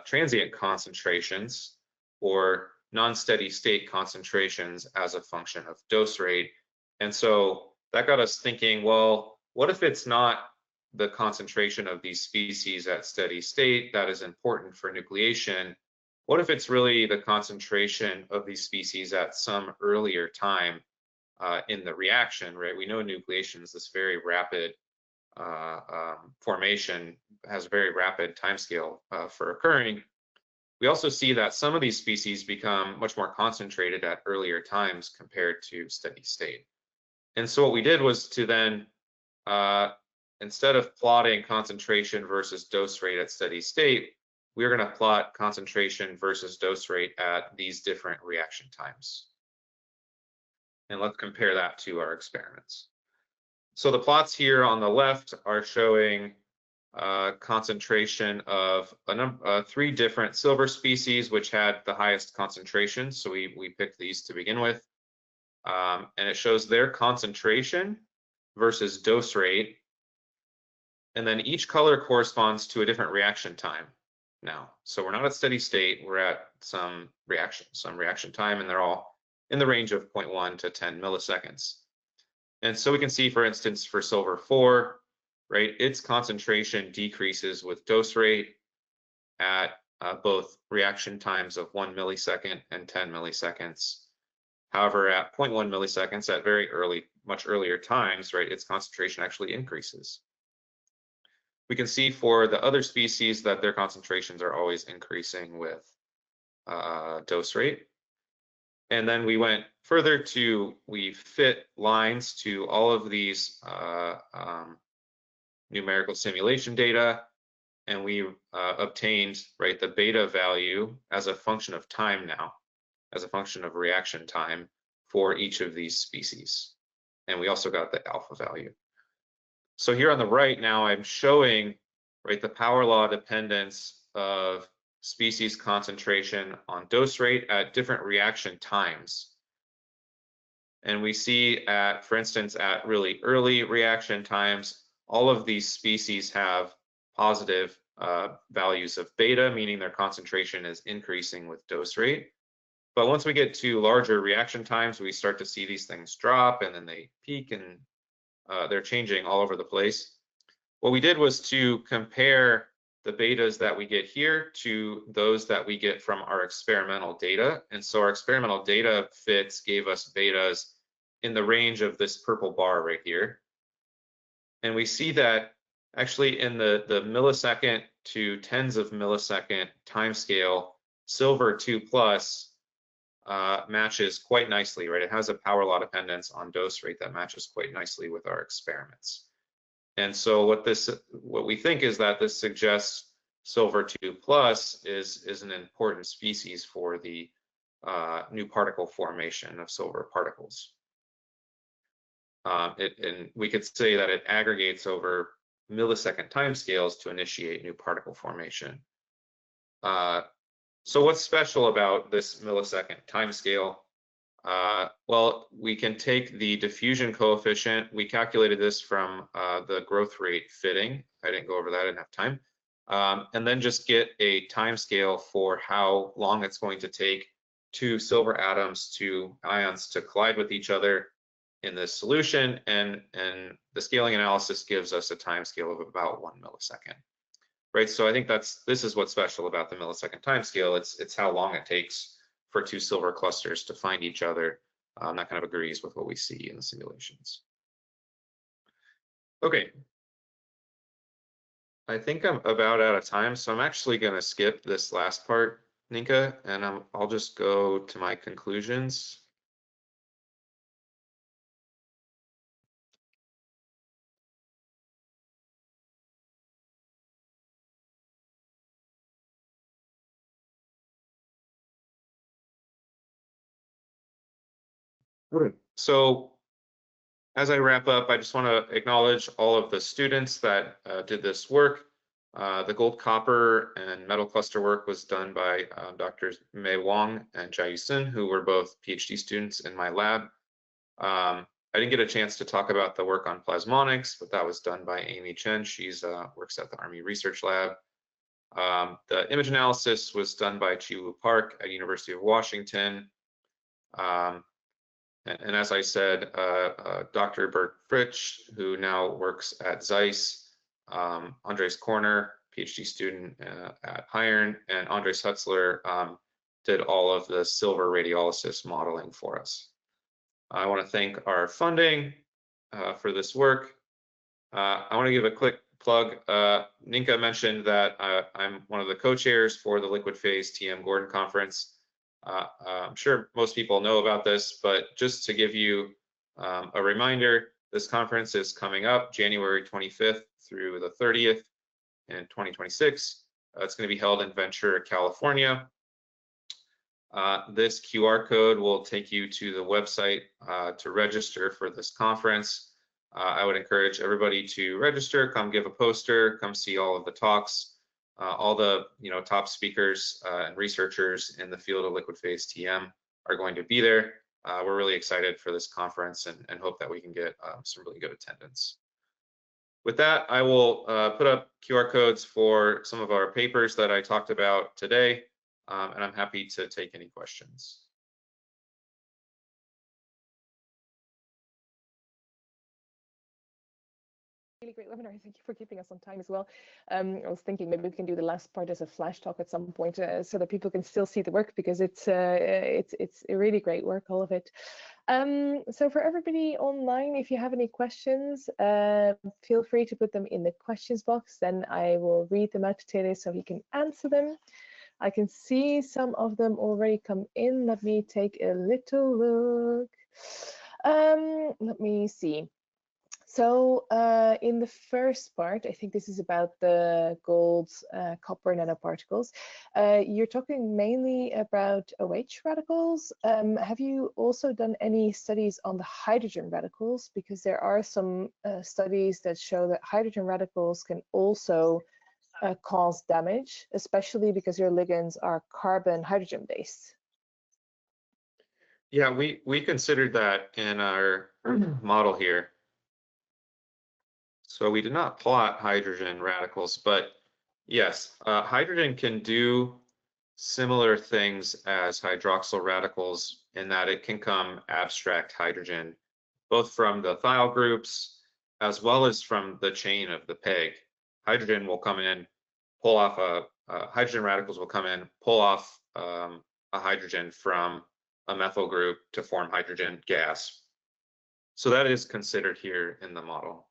transient concentrations or non-steady state concentrations as a function of dose rate. And so that got us thinking, well, what if it's not the concentration of these species at steady state that is important for nucleation? What if it's really the concentration of these species at some earlier time in the reaction, right? We know nucleation is this very rapid formation, has a very rapid timescale for occurring. We also see that some of these species become much more concentrated at earlier times compared to steady state. And so what we did was to then, instead of plotting concentration versus dose rate at steady state, we're going to plot concentration versus dose rate at these different reaction times. And let's compare that to our experiments. So the plots here on the left are showing concentration of 3 different silver species which had the highest concentration. So we picked these to begin with. And it shows their concentration versus dose rate. And then each color corresponds to a different reaction time now. So we're not at steady state, we're at some reaction time, and they're all in the range of 0.1 to 10 milliseconds. And so we can see, for instance, for silver 4, right, its concentration decreases with dose rate at both reaction times of 1 millisecond and 10 milliseconds. However, at 0.1 milliseconds, at very early, much earlier times, right, its concentration actually increases. We can see for the other species that their concentrations are always increasing with dose rate. And then we went further we fit lines to all of these numerical simulation data, and we obtained, right, the beta value as a function of time now, as a function of reaction time for each of these species. And we also got the alpha value. So here on the right now, I'm showing, right, the power law dependence of species concentration on dose rate at different reaction times. And we see at, for instance, at really early reaction times, all of these species have positive values of beta, meaning their concentration is increasing with dose rate. But once we get to larger reaction times, we start to see these things drop, and then they peak, and they're changing all over the place. What we did was to compare the betas that we get here to those that we get from our experimental data. And so our experimental data fits gave us betas in the range of this purple bar right here. And we see that actually in the millisecond to tens of millisecond timescale, silver 2+ matches quite nicely, right? It has a power law dependence on dose rate that matches quite nicely with our experiments. And so what we think is that this suggests silver 2+ is an important species for the new particle formation of silver particles. And we could say that it aggregates over millisecond timescales to initiate new particle formation. So what's special about this millisecond timescale? Well, we can take the diffusion coefficient. We calculated this from the growth rate fitting. I didn't go over that, I didn't have time. And then just get a timescale for how long it's going to take 2 silver atoms, ions to collide with each other in this solution. And the scaling analysis gives us a timescale of about 1 millisecond. Right, so I think this is what's special about the millisecond timescale. It's how long it takes for 2 silver clusters to find each other. That kind of agrees with what we see in the simulations. Okay, I think I'm about out of time, so I'm actually going to skip this last part, Ninka, and I'll just go to my conclusions. So as I wrap up, I just want to acknowledge all of the students that did this work. The gold, copper, and metal cluster work was done by Drs. Mei Wang and Jiayu Sun, who were both PhD students in my lab. I didn't get a chance to talk about the work on plasmonics, but that was done by Amy Chen. She's works at the Army Research Lab. The image analysis was done by Chi-Woo Park at University of Washington. And as I said, Dr. Bert Fritsch, who now works at Zeiss, Andres Korner, PhD student at Iron, and Andres Hutzler did all of the silver radiolysis modeling for us. I want to thank our funding for this work. I want to give a quick plug. Ninka mentioned that I'm one of the co-chairs for the Liquid Phase TM Gordon Conference. I'm sure most people know about this, but just to give you a reminder, this conference is coming up January 25th through the 30th in 2026. It's going to be held in Ventura, California. This QR code will take you to the website to register for this conference. I would encourage everybody to register, come give a poster, come see all of the talks. All the top speakers and researchers in the field of liquid phase TM are going to be there. We're really excited for this conference and hope that we can get some really good attendance. With that, I will put up QR codes for some of our papers that I talked about today, and I'm happy to take any questions. Really great webinar. Thank you for keeping us on time as well. I was thinking maybe we can do the last part as a flash talk at some point so that people can still see the work, because it's a really great work, all of it. So for everybody online, if you have any questions, feel free to put them in the questions box. Then I will read them out to Tele so he can answer them. I can see some of them already come in. Let me take a little look. Let me see. So in the first part, I think this is about the gold, copper nanoparticles. You're talking mainly about OH radicals. Have you also done any studies on the hydrogen radicals? Because there are some studies that show that hydrogen radicals can also cause damage, especially because your ligands are carbon-hydrogen based. Yeah, we considered that in our model here. So we did not plot hydrogen radicals, but yes, hydrogen can do similar things as hydroxyl radicals in that it can come abstract hydrogen, both from the thiol groups as well as from the chain of the PEG. Hydrogen will come in, pull off hydrogen radicals will come in, pull off a hydrogen from a methyl group to form hydrogen gas. So that is considered here in the model.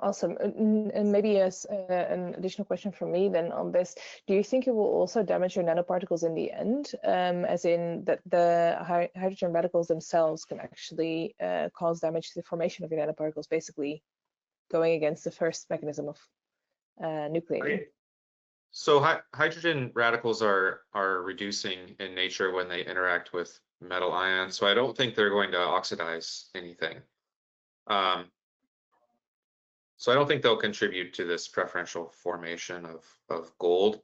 Awesome. And maybe as an additional question from me then on this, do you think it will also damage your nanoparticles in the end, as in that the hydrogen radicals themselves can actually cause damage to the formation of your nanoparticles, basically going against the first mechanism of nucleating? So hydrogen radicals are reducing in nature when they interact with metal ions, so I don't think they're going to oxidize anything. So I don't think they'll contribute to this preferential formation of gold.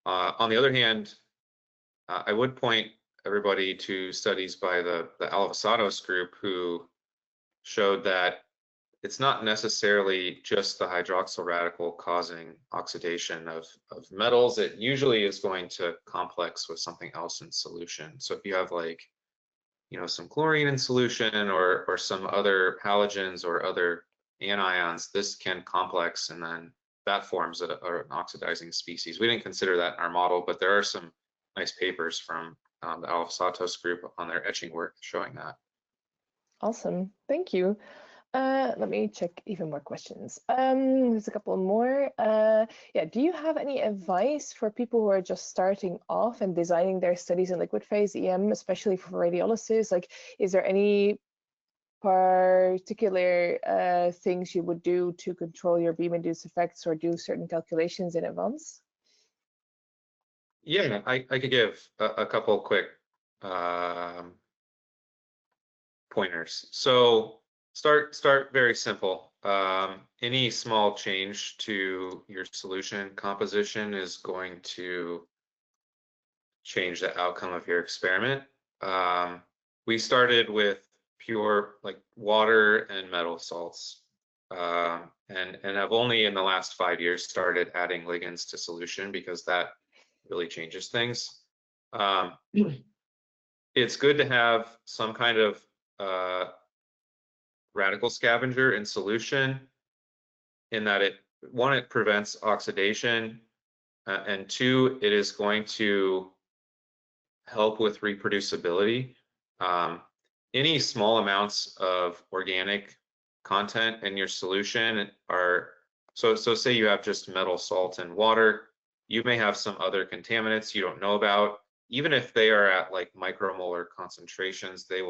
On the other hand, I would point everybody to studies by the Alvasatos group, who showed that it's not necessarily just the hydroxyl radical causing oxidation of metals. It usually is going to complex with something else in solution. So if you have some chlorine in solution or some other halogens or other anions, this can complex, and then that forms an oxidizing species. We didn't consider that in our model, but there are some nice papers from the Alvasatos group on their etching work showing that. Awesome, thank you. Let me check even more questions. There's a couple more. Yeah, do you have any advice for people who are just starting off and designing their studies in liquid phase EM, especially for radiolysis? Like, is there any particular things you would do to control your beam-induced effects or do certain calculations in advance? Yeah, I could give a couple quick pointers. So start very simple. Any small change to your solution composition is going to change the outcome of your experiment. We started with pure like water and metal salts. And I've only in the last 5 years started adding ligands to solution because that really changes things. It's good to have some kind of radical scavenger in solution in that it prevents oxidation, and two, it is going to help with reproducibility. Any small amounts of organic content in your solution are, so say you have just metal, salt, and water, you may have some other contaminants you don't know about. Even if they are at like micromolar concentrations, they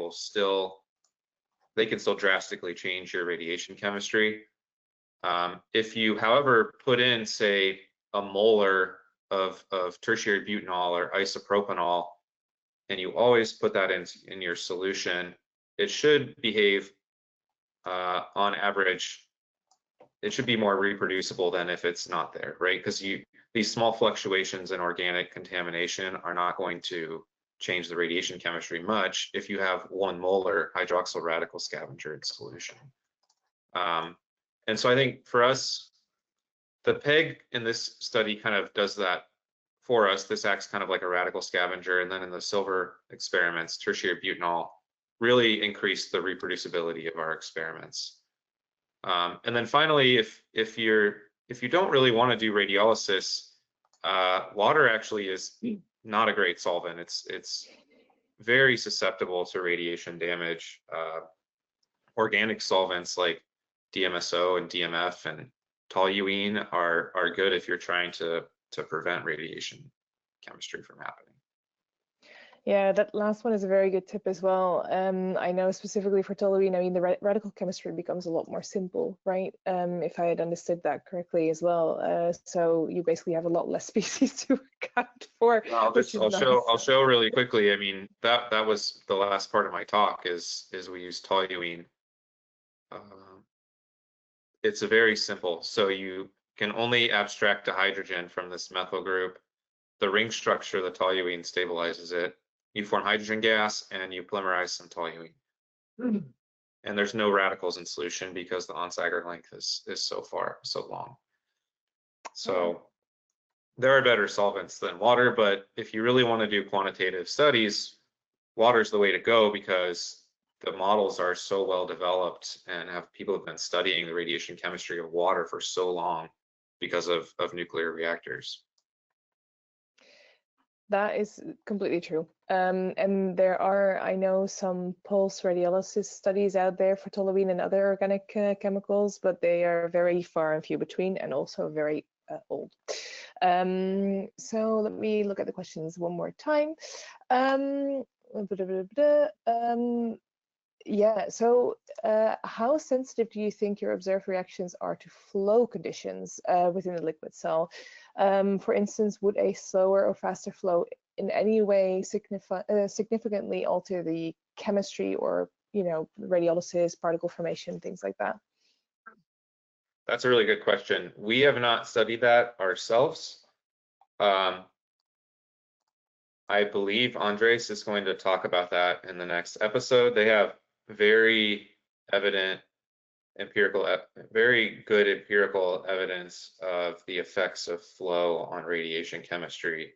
can still drastically change your radiation chemistry. If you, however, put in, say, a molar of tertiary butanol or isopropanol, and you always put that in your solution, it should behave on average, it should be more reproducible than if it's not there, right? Because these small fluctuations in organic contamination are not going to change the radiation chemistry much if you have 1 molar hydroxyl radical scavenger in solution. And so I think for us, the PEG in this study kind of does that for us. This acts kind of like a radical scavenger, and then in the silver experiments, tertiary butanol really increased the reproducibility of our experiments. And then finally, if you don't really want to do radiolysis, water actually is not a great solvent. It's very susceptible to radiation damage. Organic solvents like DMSO and DMF and toluene are good if you're trying to prevent radiation chemistry from happening. Yeah, that last one is a very good tip as well. I know specifically for toluene, I mean, the radical chemistry becomes a lot more simple, right? If I had understood that correctly as well. So you basically have a lot less species to account for. I'll show really quickly. I mean, that was the last part of my talk is we use toluene. It's a very simple. So you can only abstract a hydrogen from this methyl group. The ring structure, the toluene, stabilizes it. You form hydrogen gas and you polymerize some toluene. And there's no radicals in solution because the Onsager length is so long. So there are better solvents than water, but if you really want to do quantitative studies, water is the way to go because the models are so well developed and people have been studying the radiation chemistry of water for so long because of nuclear reactors. That is completely true. And there are, I know, some pulse radiolysis studies out there for toluene and other organic chemicals, but they are very far and few between and also very old. So let me look at the questions one more time. Yeah, so how sensitive do you think your observed reactions are to flow conditions within the liquid cell? For instance, would a slower or faster flow in any way significantly alter the chemistry or, radiolysis, particle formation, things like that? That's a really good question. We have not studied that ourselves. I believe Andres is going to talk about that in the next episode. They have very evident very good empirical evidence of the effects of flow on radiation chemistry.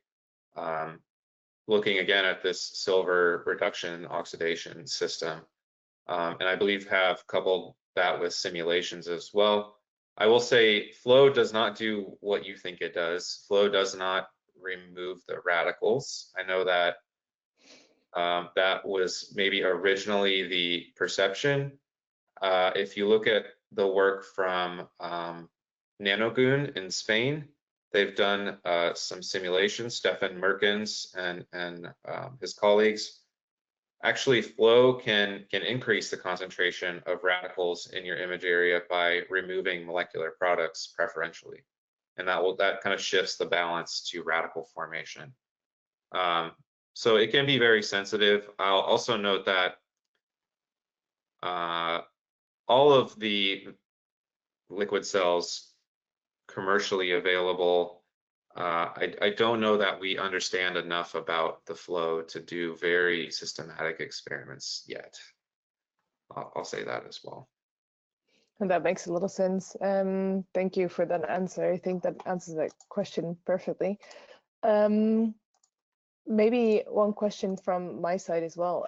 Looking again at this silver reduction oxidation system, and I believe have coupled that with simulations as well. I will say flow does not do what you think it does. Flow does not remove the radicals. I know that that was maybe originally the perception. If you look at the work from Nanogoon in Spain, they've done some simulations. Stefan Merkens and his colleagues. Actually, flow can increase the concentration of radicals in your image area by removing molecular products preferentially, and that kind of shifts the balance to radical formation. So it can be very sensitive. I'll also note that all of the liquid cells commercially available, I don't know that we understand enough about the flow to do very systematic experiments yet. I'll say that as well. And that makes a little sense. Thank you for that answer. I think that answers that question perfectly. Maybe one question from my side as well.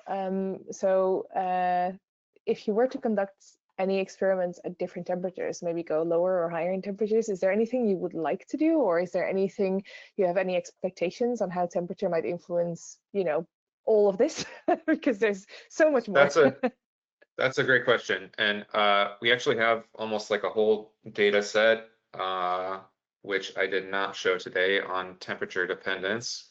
If you were to conduct any experiments at different temperatures, maybe go lower or higher in temperatures, is there anything you would like to do, or is there anything you have any expectations on how temperature might influence, you know, all of this? Because there's so much more. That's a great question, and we actually have almost like a whole data set, which I did not show today, on temperature dependence.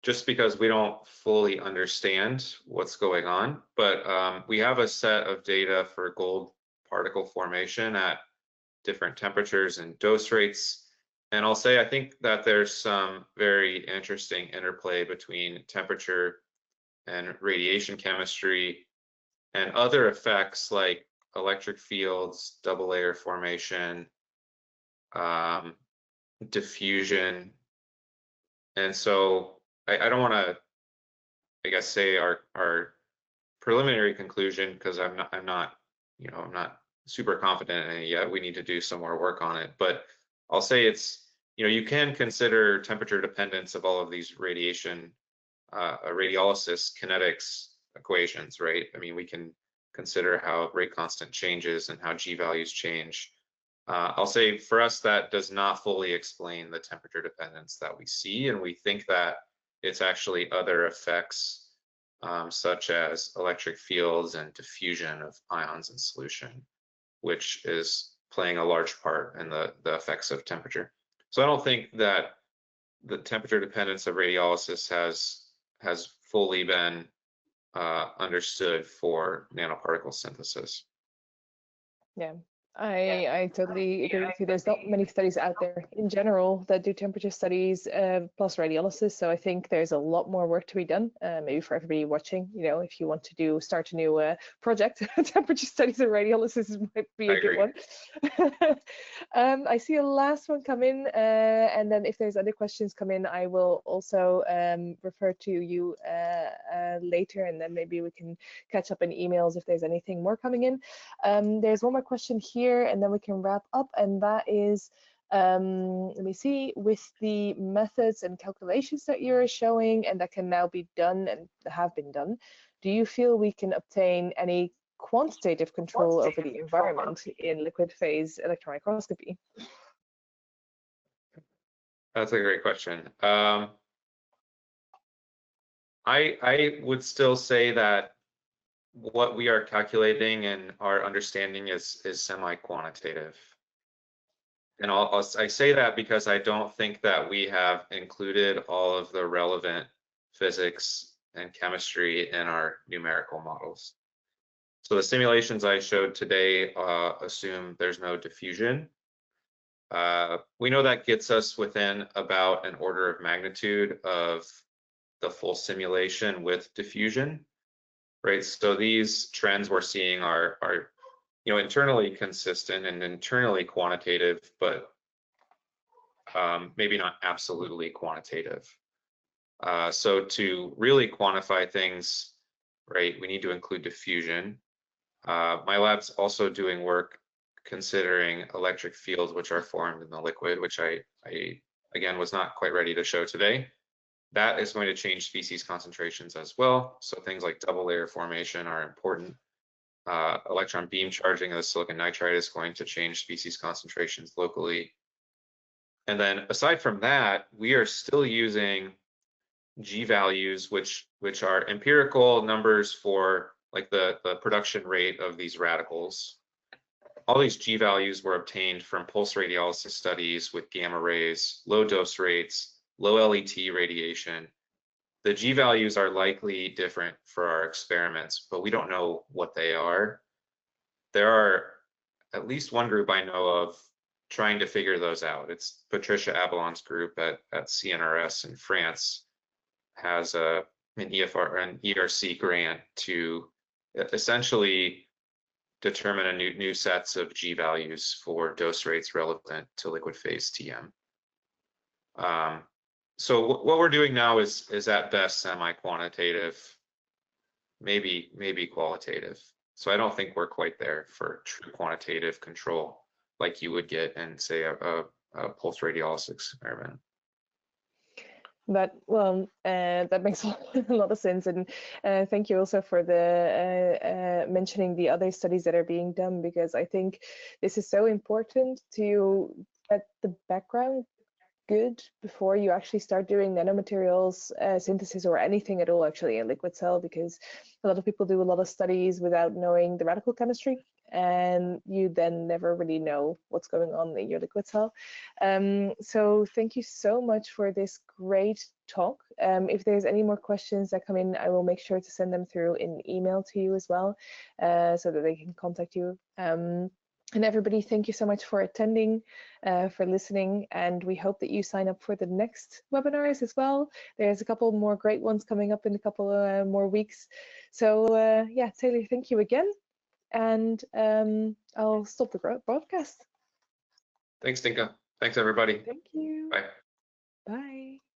Just because we don't fully understand what's going on, but we have a set of data for gold particle formation at different temperatures and dose rates. And I'll say I think that there's some very interesting interplay between temperature and radiation chemistry and other effects like electric fields, double layer formation, diffusion. And so I don't want to, I guess, say our preliminary conclusion, because I'm not super confident in it yet. We need to do some more work on it. But I'll say it's, you can consider temperature dependence of all of these radiation, radiolysis kinetics equations, right? I mean, we can consider how rate constant changes and how G values change. I'll say for us, that does not fully explain the temperature dependence that we see, and we think that it's actually other effects, such as electric fields and diffusion of ions in solution, which is playing a large part in the effects of temperature. So I don't think that the temperature dependence of radiolysis has fully been understood for nanoparticle synthesis. Yeah. I totally agree with you. There's not many studies out there in general that do temperature studies plus radiolysis. So I think there's a lot more work to be done. Maybe for everybody watching, if you want to start a new project, temperature studies and radiolysis might be a good one. I see a last one come in, and then if there's other questions come in, I will also refer to you later, and then maybe we can catch up in emails if there's anything more coming in. There's one more question here, and then we can wrap up, and that is, let me see, with the methods and calculations that you're showing and that can now be done and have been done, do you feel we can obtain any quantitative control over the environment in liquid phase electron microscopy? That's a great question. I would still say that what we are calculating and our understanding is semi-quantitative. And I say that because I don't think that we have included all of the relevant physics and chemistry in our numerical models. So the simulations I showed today assume there's no diffusion. We know that gets us within about an order of magnitude of the full simulation with diffusion. Right, so these trends we're seeing are internally consistent and internally quantitative, but maybe not absolutely quantitative. So to really quantify things, right, we need to include diffusion. My lab's also doing work considering electric fields which are formed in the liquid, which I again was not quite ready to show today. That is going to change species concentrations as well. So things like double layer formation are important. Electron beam charging of the silicon nitride is going to change species concentrations locally. And then aside from that, we are still using G values, which are empirical numbers for like the production rate of these radicals. All these G values were obtained from pulse radiolysis studies with gamma rays, low dose rates, low LET radiation. The G values are likely different for our experiments, but we don't know what they are. There are at least one group I know of trying to figure those out. It's Patricia Abalon's group at CNRS in France has an ERC grant to essentially determine new sets of G values for dose rates relevant to liquid phase TM. So what we're doing now is at best semi-quantitative, maybe qualitative. So I don't think we're quite there for true quantitative control like you would get in, say, a pulse radiolysis experiment. That makes a lot of sense, and thank you also for the mentioning the other studies that are being done, because I think this is so important to get the background good before you actually start doing nanomaterials synthesis or anything at all actually in liquid cell, because a lot of people do a lot of studies without knowing the radical chemistry, and you then never really know what's going on in your liquid cell. So thank you so much for this great talk. If there's any more questions that come in, I will make sure to send them through in email to you as well, so that they can contact you. And everybody, thank you so much for attending, for listening, and we hope that you sign up for the next webinars as well. There's a couple more great ones coming up in a couple more weeks. So yeah, Taylor, thank you again, and I'll stop the broadcast. Thanks, Dinka. Thanks, everybody. Thank you. Bye. Bye.